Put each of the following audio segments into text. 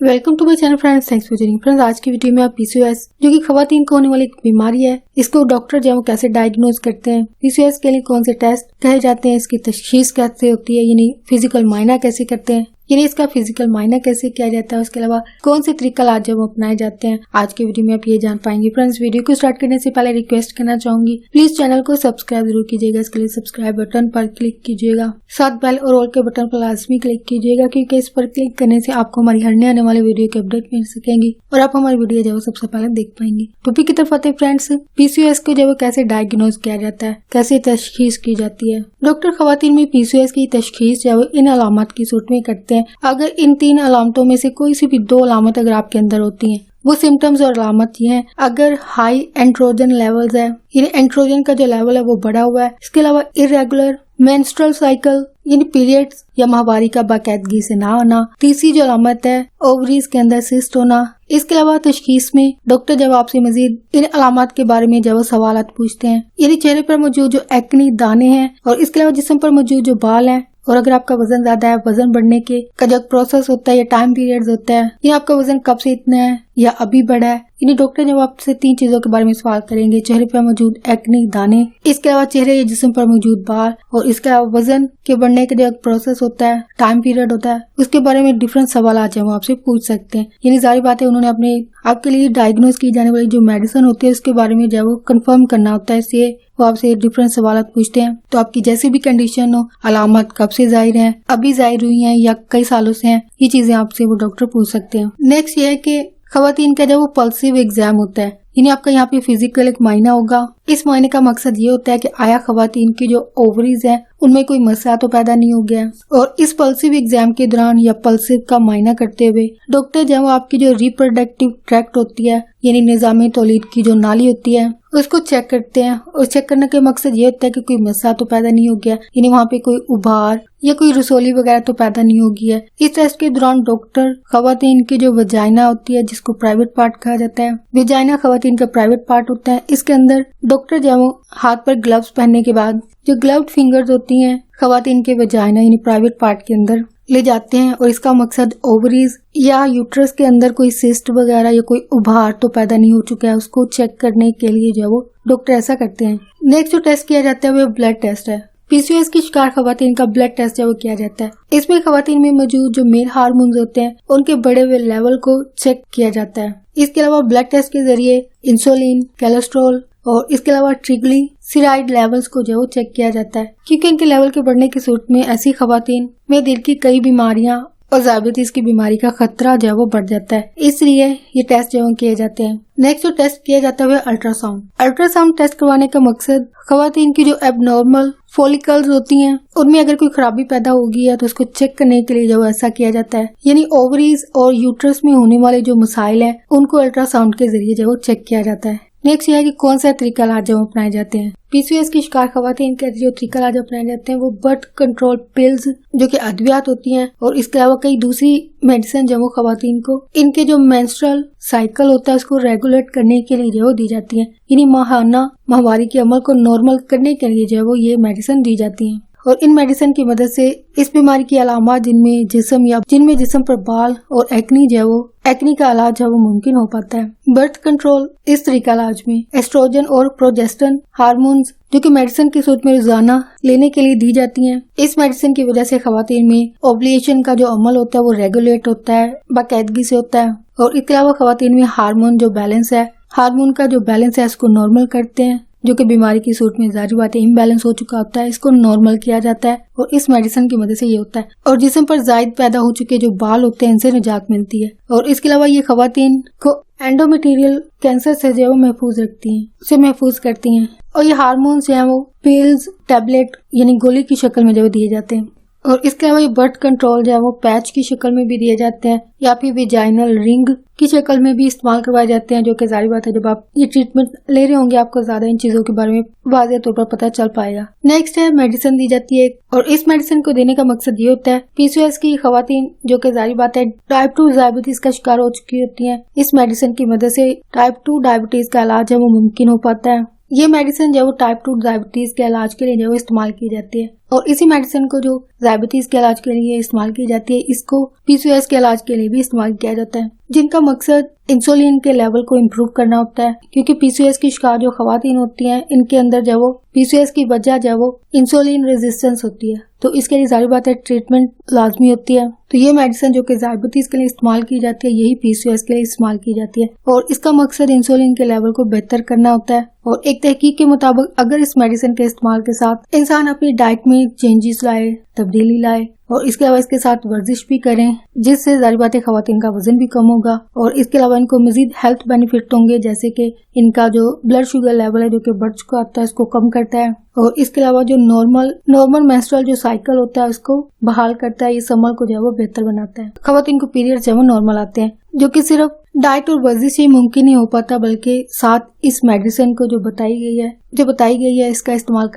Welcome to my channel friends, thanks for joining friends. आज की video में आप पीसीओएस जो कि खवातीन को होने वाली एक बीमारी है, इसको डॉक्टर जो है वो कैसे डायग्नोज करते हैं, पीसीओएस के लिए कौन से टेस्ट कहे जाते हैं, इसकी तशखीस कैसे होती है, यानी फिजिकल मायना कैसे करते हैं, यानी इसका फिजिकल मायना कैसे किया जाता है, उसके अलावा कौन से तरीका इलाज जब अपनाए जाते हैं, आज की वीडियो में आप ये जान पाएंगे। फ्रेंड्स, वीडियो को स्टार्ट करने से पहले रिक्वेस्ट करना चाहूंगी, प्लीज चैनल को सब्सक्राइब जरूर कीजिएगा। इसके लिए सब्सक्राइब बटन पर क्लिक कीजिएगा, साथ बेल और ऑल के बटन पर लाजमी क्लिक कीजिएगा, क्योंकि इस पर क्लिक करने से आपको हमारी हर आने वाले वीडियो की अपडेट मिल सकेंगी और आप हमारी वीडियो जो सबसे पहले देख पाएंगे। टॉपिक की तरफ आते हैं फ्रेंड्स, पीसीओएस को जो कैसे डायग्नोज किया जाता है, कैसे तशखीस की जाती है। डॉक्टर खवातीन में पीसीओएस की तशखीस जो इन अलामत की सूरत में करते हैं। अगर इन 3 अलामतों में से कोई सी भी 2 अलामत अगर आपके अंदर होती हैं, वो सिम्टम्स और अलामत ये हैं। अगर हाई एंड्रोजन लेवल्स है, यानी एंड्रोजन का जो लेवल है वो बढ़ा हुआ है। इसके अलावा इरेगुलर मेंस्ट्रुअल साइकिल यानी पीरियड्स या माहवारी का बाकायदगी से ना आना। तीसरी जो अलामत है, ओवरीज के अंदर सिस्ट होना। इसके अलावा तशखीस में डॉक्टर जब आपसे मजीद इन अलामत के बारे में जब सवालात पूछते हैं, यानी चेहरे पर मौजूद जो एक्नी दाने हैं और इसके अलावा जिस्म पर मौजूद जो बाल हैं, और अगर आपका वजन ज्यादा है, वजन बढ़ने के का जो प्रोसेस होता है या टाइम पीरियड होता है, या आपका वजन कब से इतना है या अभी बढ़ा है, यानी डॉक्टर जब आपसे 3 चीजों के बारे में सवाल करेंगे, चेहरे पर मौजूद एक्नी दाने, इसके अलावा चेहरे या जिस्म पर मौजूद बाल और इसके अलावा वजन के बढ़ने का जो प्रोसेस होता है, टाइम पीरियड होता है, उसके बारे में डिफरेंट सवाल आज वो आपसे पूछ सकते हैं। यानी जारी बात है, उन्होंने अपने आपके लिए डायग्नोज की जाने वाली जो मेडिसिन होती है उसके बारे में जो वो कंफर्म करना होता है, इसलिए वो आपसे डिफरेंट सवाल पूछते हैं। तो आपकी जैसी भी कंडीशन हो, अलामत कब से जाहिर है, अभी जाहिर हुई है या कई सालों से हैं, ये चीजें आपसे वो डॉक्टर पूछ सकते हैं। नेक्स्ट ये है कि खवातीन का जब वो पल्सिव एग्जाम होता है, यानी आपका यहाँ पे फिजिकल एक मायना होगा। इस मायने का मकसद ये होता है कि आया खवातीन की जो ओवरीज है उनमें कोई मसला तो पैदा नहीं हो गया। और इस पल्सिव एग्जाम के दौरान या पल्सिव का मायना करते हुए डॉक्टर जब आपकी जो रिप्रोडक्टिव ट्रैक्ट होती है, यानी निजामे तौलीद की जो नाली होती है, उसको चेक करते हैं। और चेक करने का मकसद ये होता है कि कोई मसला तो पैदा नहीं हो गया, यानी वहाँ पे कोई उभार या कोई रसोली वगैरह तो पैदा नहीं हो गया। इस टेस्ट के दौरान डॉक्टर खवातीन की जो वजाइना होती है, जिसको प्राइवेट पार्ट कहा जाता है, वजाइना खवातीन का प्राइवेट पार्ट होता है, इसके अंदर डॉक्टर जब हाथ पर ग्लव्स पहनने के बाद जो ग्लव्ड फिंगर्स होती हैं खवातीन के वजाइना यानी प्राइवेट पार्ट के अंदर ले जाते हैं। और इसका मकसद ओवरीज या यूट्रस के अंदर कोई सिस्ट वगैरह या कोई उभार तो पैदा नहीं हो चुका है, उसको चेक करने के लिए जो वो डॉक्टर ऐसा करते हैं। नेक्स्ट जो टेस्ट किया जाता है वो ब्लड टेस्ट है। पीसीओएस की शिकार खवातीन का ब्लड टेस्ट है वो किया जाता है। इसमें खवातीन में मौजूद जो मेल हार्मोन्स होते हैं उनके बढ़े हुए लेवल को चेक किया जाता है। इसके अलावा ब्लड टेस्ट के जरिए इंसुलिन, कोलेस्ट्रॉल और इसके अलावा ट्रिग्लिसराइड लेवल्स को जो चेक किया जाता है, क्योंकि इनके लेवल के बढ़ने की सूरत में ऐसी खवातीन में दिल की कई बीमारियां और डायबिटीज की बीमारी का खतरा जो है वो बढ़ जाता है, इसलिए ये टेस्ट जो किए जाते हैं। नेक्स्ट जो टेस्ट किया जाता है वो अल्ट्रासाउंड। अल्ट्रासाउंड टेस्ट करवाने का मकसद खवातीन की जो एबनॉर्मल फॉलिकल्स होती हैं उनमें अगर कोई खराबी पैदा होगी है तो उसको चेक करने के लिए जो ऐसा किया जाता है, यानी ओवरीज और यूट्रस में होने वाले जो मसाइल हैं उनको अल्ट्रासाउंड के जरिए जो वो चेक किया जाता है। नेक्स्ट ये है कि कौन सा तरीका इलाज जो अपनाए जाते हैं। पीसीओएस की शिकार खवातीन के जो तरीका इलाज अपनाए जाते हैं वो बर्थ कंट्रोल पिल्स जो कि अद्वियात होती हैं, और इसके अलावा कई दूसरी मेडिसिन जो वो खवातीन को इनके जो मेंस्ट्रुअल साइकिल होता है उसको रेगुलेट करने के लिए जो दी जाती है, यानी माहाना माहवारी के अमल को नॉर्मल करने के लिए जो वो ये मेडिसिन दी जाती है। और इन मेडिसिन की मदद से इस बीमारी की अलामत जिनमें जिस्म पर बाल और एक्नी जो वो एक्नी का इलाज है वो मुमकिन हो पाता है। बर्थ कंट्रोल इस तरीका इलाज में एस्ट्रोजन और प्रोजेस्टेरोन हार्मोन्स जो कि मेडिसिन की सूरत में रोजाना लेने के लिए दी जाती हैं। इस मेडिसिन की वजह से खवातीन में ओवुलेशन का जो अमल होता है वो रेगुलेट होता है, बाकायदगी से होता है। और इसके अलावा खवातीन में हार्मोन जो बैलेंस है, हार्मोन का जो बैलेंस है इसको नॉर्मल करते हैं, जो कि बीमारी की सूरत में जारी बात है इम्बैलेंस हो चुका होता है, इसको नॉर्मल किया जाता है और इस मेडिसिन की मदद से ये होता है। और जिस्म पर जायद पैदा हो चुके जो बाल होते हैं इनसे निजात मिलती है। और इसके अलावा ये खवातीन को एंडोमेटेरियल कैंसर से जो महफूज रखती हैं, उसे महफूज करती हैं। और ये हार्मोन्स जो है वो पिल्स, टैबलेट यानी गोली की शक्ल में जो दिए जाते हैं। और इसके अलावा ये बर्थ कंट्रोल जो है वो पैच की शक्ल में भी दिए जाते हैं या फिर विजाइनल रिंग की शक्ल में भी इस्तेमाल करवाए जाते हैं, जो कि जारी बात है जब आप ये ट्रीटमेंट ले रहे होंगे आपको ज्यादा इन चीजों के बारे में वाज़ेह तौर पर पता चल पाएगा। नेक्स्ट है मेडिसिन दी जाती है, और इस मेडिसिन को देने का मकसद ये होता है पीसीओएस की खवातीन जो कि जारी बात है टाइप 2 डायबिटीज का शिकार हो चुकी होती है, इस मेडिसिन की मदद से टाइप 2 डायबिटीज का इलाज है वो मुमकिन हो पाता है। ये मेडिसिन जो टाइप 2 डायबिटीज के इलाज के लिए जो इस्तेमाल की जाती है। और इसी मेडिसिन को जो डायबिटीज के इलाज के लिए इस्तेमाल की जाती है, इसको पीसीओएस के इलाज के लिए भी इस्तेमाल किया जाता है, जिनका मकसद इंसुलिन के लेवल को इम्प्रूव करना होता है। क्योंकि पीसीओएस की शिकार जो खवातीन होती हैं, इनके अंदर जो वो पीसीओएस की वजह जो वो इंसुलिन रेजिस्टेंस होती है, तो इसके लिए जाहिर बात है ट्रीटमेंट लाजमी होती है। तो ये मेडिसिन जो कि डायबिटीज के लिए इस्तेमाल की जाती है, यही पीसीओएस के लिए इस्तेमाल की जाती है और इसका मकसद इंसुलिन के लेवल को बेहतर करना होता है। और एक तहकीक के मुताबिक अगर इस मेडिसिन के इस्तेमाल के साथ इंसान अपनी डाइट में चेंजेस लाए, तब्दीली लाए और इसके अलावा इसके साथ वर्जिश भी करें, जिससे जाहिर बात है खवातीन का वजन भी कम होगा और इसके अलावा इनको मजीद हेल्थ बेनिफिट होंगे, जैसे कि इनका जो ब्लड शुगर लेवल है जो कि बढ़ चुका होता है इसको कम करता है और इसके अलावा जो नॉर्मल मेंस्ट्रुअल जो साइकिल होता है उसको बहाल करता है। ये समल को जो है वो बेहतर बनाता है। खवातीन को पीरियड्स जो है वो नॉर्मल आते हैं, जो कि सिर्फ डाइट और वर्जिश से मुमकिन नहीं हो पाता, बल्कि साथ इस मेडिसिन को जो बताई गई है इसका इस्तेमाल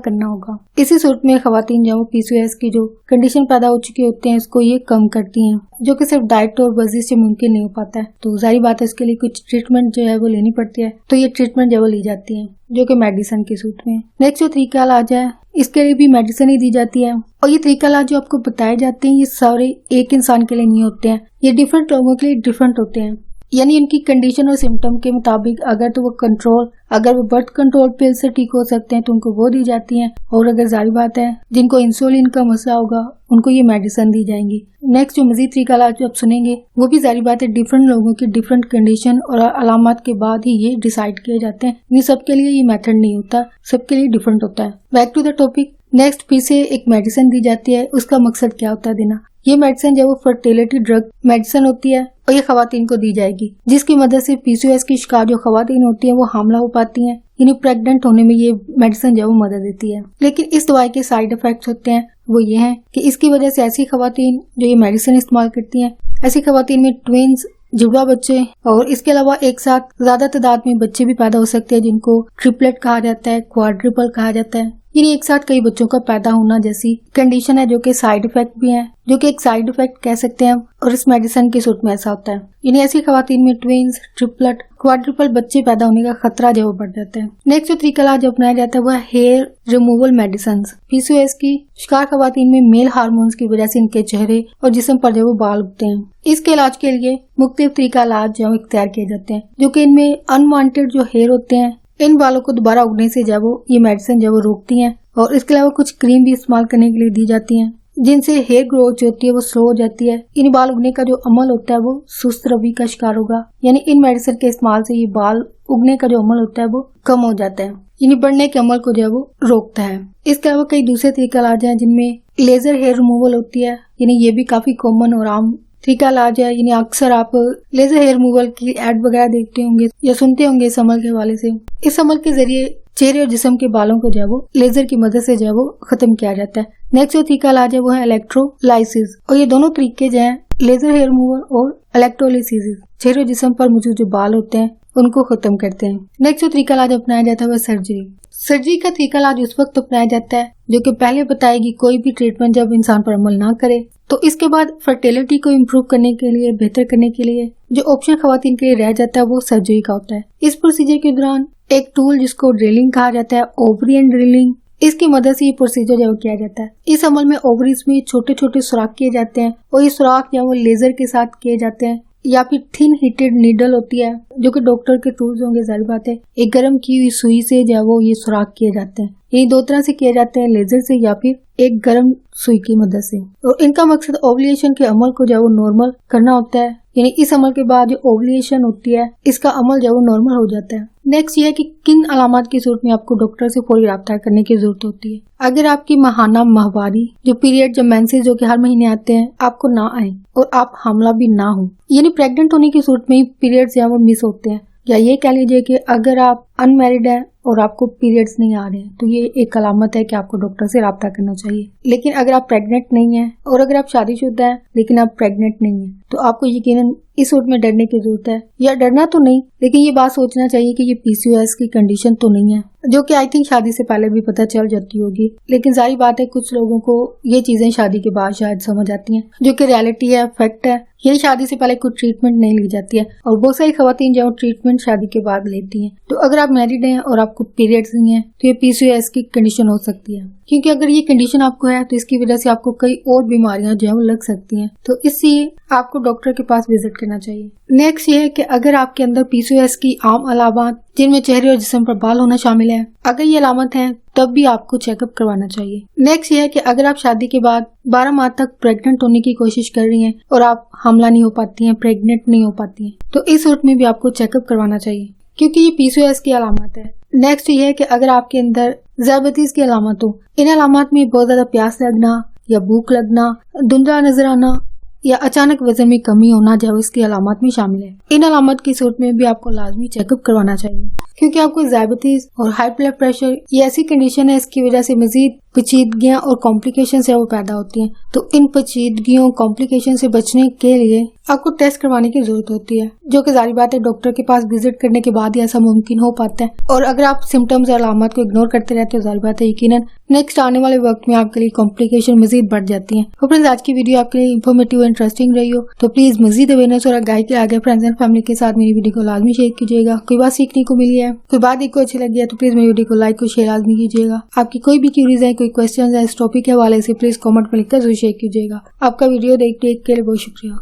करना होगा। इसी सूरत में खवातीन जो पीसीओएस की जो कंडीशन पैदा हो चुकी होती है इसको ये कम करती हैं, जो कि सिर्फ डाइट और वर्जिश से मुमकिन नहीं हो पाता है। तो जाहिर बात है इसके लिए कुछ ट्रीटमेंट जो है वो लेनी पड़ती है, तो ये ट्रीटमेंट जो वो ली जाती है जो कि मेडिसिन की सूरत में। नेक्स्ट जो तरीका इलाज है, इसके लिए भी मेडिसिन ही दी जाती है और ये तरीका इलाज जो आपको बताए जाते हैं ये सारे एक इंसान के लिए नहीं होते हैं, ये डिफरेंट लोगों के लिए डिफरेंट होते हैं। यानी उनकी कंडीशन और सिम्टम के मुताबिक अगर वो बर्थ कंट्रोल पिल से ठीक हो सकते हैं तो उनको वो दी जाती हैं, और अगर जाहिर बात है जिनको इंसुलिन का मसला होगा उनको ये मेडिसिन दी जाएंगी। नेक्स्ट जो मजीद तरीका इलाज जो आप सुनेंगे वो भी जाहिर बात है डिफरेंट लोगों की डिफरेंट कंडीशन और अलामत के बाद ही ये डिसाइड किए जाते हैं। ये सबके लिए ये मेथड नहीं होता, सबके लिए डिफरेंट होता है। Back to the topic. Next फिर से एक मेडिसिन दी जाती है, उसका मकसद क्या होता है देना। ये मेडिसिन जो वो फर्टिलिटी ड्रग मेडिसिन होती है और ये खवातीन को दी जाएगी, जिसकी मदद से पीसीओएस की शिकार जो खवातीन होती है वो हामला हो पाती हैं। इन्हें प्रेग्नेंट होने में ये मेडिसिन जो वो मदद देती है। लेकिन इस दवाई के साइड इफेक्ट्स होते हैं, वो ये हैं कि इसकी वजह से ऐसी खवातीन जो ये मेडिसिन इस्तेमाल करती हैं, ऐसी खवातीन में ट्विंस जुड़वा बच्चे और इसके अलावा एक साथ ज्यादा तादाद में बच्चे भी पैदा हो सकते हैं, जिनको ट्रिपलेट कहा जाता है, क्वाड्रिपल कहा जाता है। यानी एक साथ कई बच्चों का पैदा होना जैसी कंडीशन है, जो कि साइड इफेक्ट भी है, जो कि एक साइड इफेक्ट कह सकते हैं। और इस मेडिसिन की सूरत में ऐसा होता है, यानी ऐसी खवातीन में ट्विंस, ट्रिपलेट, क्वाड्रिपल बच्चे पैदा होने का खतरा जो बढ़ जाता है। नेक्स्ट जो तरीका इलाज अपनाया जाता है वो है हेयर रिमूवल मेडिसिन। पीसीओएस की शिकार खवातीन में मेल हार्मोन्स की वजह से इनके चेहरे और जिस्म पर जो वो बाल उगते हैं। इसके इलाज के लिए मुख्तलिफ तरीका इलाज जो इख्तियार किए जाते हैं, जो कि इनमें अनवांटेड जो हेयर होते हैं इन बालों को दोबारा उगने से जब वो ये मेडिसिन जब वो रोकती हैं। और इसके अलावा कुछ क्रीम भी इस्तेमाल करने के लिए दी जाती हैं, जिनसे हेयर ग्रोथ जो होती है वो स्लो हो जाती है। इन बाल उगने का जो अमल होता है वो सुस्त रवि का शिकार होगा, यानी इन मेडिसिन के इस्तेमाल से ये बाल उगने का जो अमल होता है वो कम हो जाता है, यानी बढ़ने के अमल को जो है वो रोकता है। इसके अलावा कई दूसरे तरीका इलाज हैं जिनमें लेजर हेयर रिमूवल होती है, यानी ये भी काफी कॉमन और आम तरीका इलाज है। यानी अक्सर आप लेजर हेयर रिमूवल की एड वगैरह देखते होंगे या सुनते होंगे इस अमल के हवाले से। इस अमल के जरिए चेहरे और जिस्म के बालों को जो है वो लेजर की मदद से जो है वो खत्म किया जाता है। नेक्स्ट जो तरीका इलाज है वो है इलेक्ट्रोलाइसिस, और ये दोनों तरीके जो हैं लेजर हेयर रिमूवल और इलेक्ट्रोलाइसिस चेहरे और जिस्म पर मौजूद जो बाल होते हैं उनको खत्म करते हैं। नेक्स्ट जो तरीका इलाज अपनाया जाता है वो सर्जरी का तरीका इलाज उस वक्त अपनाया जाता है जो कि पहले बताएगी कोई भी ट्रीटमेंट जब इंसान पर अमल ना करे, तो इसके बाद फर्टिलिटी को इम्प्रूव करने के लिए, बेहतर करने के लिए जो ऑप्शन खवातीन के लिए रह जाता है वो सर्जरी का होता है। इस प्रोसीजर के दौरान एक टूल जिसको ड्रिलिंग कहा जाता है, ओवरियन ड्रिलिंग, इसकी मदद से ये प्रोसीजर जो किया जाता है। इस अमल में ओवरीज में छोटे छोटे सुराख किए जाते हैं और ये सुराख जो वो लेजर के साथ किए जाते हैं, या फिर थिन हीटेड नीडल होती है जो कि डॉक्टर के टूल्स होंगे, जाहिर बात है एक गर्म की हुई सुई से जो वो ये सुराख किए जाते हैं। ये दो तरह से किए जाते हैं, लेजर से या फिर एक गर्म सुई की मदद से। और इनका मकसद ओवुलेशन के अमल को जो वो नॉर्मल करना होता है, यानी इस अमल के बाद जो ओवुलेशन होती है इसका अमल जो वो नॉर्मल हो जाता है। नेक्स्ट ये है कि किन अलामत की सूरत में आपको डॉक्टर से फौरी रब्ता करने की जरूरत होती है। अगर आपकी माहाना माहवारी जो पीरियड जो मेंसेस जो कि हर महीने आते हैं आपको ना आए और आप हामला भी ना हो, यानी प्रेग्नेंट होने की सूरत में ही पीरियड्स या वो मिस होते हैं, या ये कह लीजिए कि अगर आप अनमैरिड हैं और आपको पीरियड्स नहीं आ रहे हैं तो ये एक अलामत है कि आपको डॉक्टर से रब्ता करना चाहिए। लेकिन अगर आप प्रेग्नेंट नहीं हैं और अगर आप शादीशुदा हैं लेकिन आप प्रेग्नेंट नहीं हैं तो आपको यकीनन इस सूरत में डरने की जरूरत है, या डरना तो नहीं लेकिन ये बात सोचना चाहिए कि ये पीसीओएस की कंडीशन तो नहीं है, जो कि आई थिंक शादी से पहले भी पता चल जाती होगी। लेकिन जाहिर बात है कुछ लोगों को ये चीजें शादी के बाद शायद समझ आती हैं, जो कि रियलिटी है, फैक्ट है। ये शादी से पहले कुछ ट्रीटमेंट नहीं ली जाती है और बहुत सारी खवातीन जो ट्रीटमेंट शादी के बाद लेती हैं। तो अगर आप मैरिड हैं और आपको पीरियड्स नहीं है तो ये पीसीओएस की कंडीशन हो सकती है। क्योंकि अगर ये कंडीशन आपको है तो इसकी वजह से आपको कई और बीमारियां जो है वो लग सकती हैं, तो इसलिए आपको डॉक्टर के पास विजिट करना चाहिए। नेक्स्ट ये है कि अगर आपके अंदर पीसीओएस की आम अलामत जिनमें चेहरे और जिस्म पर बाल होना शामिल है, अगर ये अलामत है तब भी आपको चेकअप करवाना चाहिए। नेक्स्ट ये है कि अगर आप शादी के बाद 12 माह तक प्रेग्नेंट होने की कोशिश कर रही हैं और आप हमला नहीं हो पाती हैं, प्रेग्नेंट नहीं हो पाती हैं, तो इस सूरत में भी आपको चेकअप करवाना चाहिए क्योंकि ये पीसीओएस की अलामत है। नेक्स्ट ये है कि अगर आपके अंदर ज़ायबिटीज की अलामत हो, इन अलामत में बहुत ज्यादा प्यास लगना या भूख लगना, धुंधला नजर आना या अचानक वजन में कमी होना जो इसकी अलामत में शामिल है, इन अलामत की सूरत में भी आपको लाजमी चेकअप करवाना चाहिए क्योंकि आपको ज़ायबिटीज और हाई ब्लड प्रेशर ये ऐसी कंडीशन है इसकी वजह से मजीद पेचीदगियां और कॉम्प्लिकेशन है वो पैदा होती हैं। तो इन पेचीदगियों कॉम्प्लिकेशन से बचने के लिए आपको टेस्ट करवाने की जरूरत होती है, जो कि जारी बात है डॉक्टर के पास विजिट करने के बाद ही ऐसा मुमकिन हो पाता है। और अगर आप सिम्टम्स और अलामत को इग्नोर करते रहते हो, जारी बात है यकीनन नेक्स्ट आने वाले वक्त में आपके लिए कॉम्प्लिकेशन मजीद बढ़ जाती है। तो फ्रेंड्स, आज की वीडियो आपके लिए इन्फॉर्मेटिव और इंटरेस्टिंग रही हो तो प्लीज मजीद अवेयरनेस और आगाही के आगे फ्रेंड्स एंड फैमिली के साथ मेरी वीडियो को लाजमी शेयर कीजिएगा। कोई बात सीखने को मिली है, कोई बात आपको अच्छी लगी है तो प्लीज मेरी वीडियो को लाइक और शेयर लाजमी कीजिएगा। आपकी कोई भी क्यूरीज है, कोई क्वेश्चन है इस टॉपिक के हवाले से प्लीज कमेंट में लिखकर जरूर शेयर कीजिएगा। आपका वीडियो देख के लिए बहुत शुक्रिया।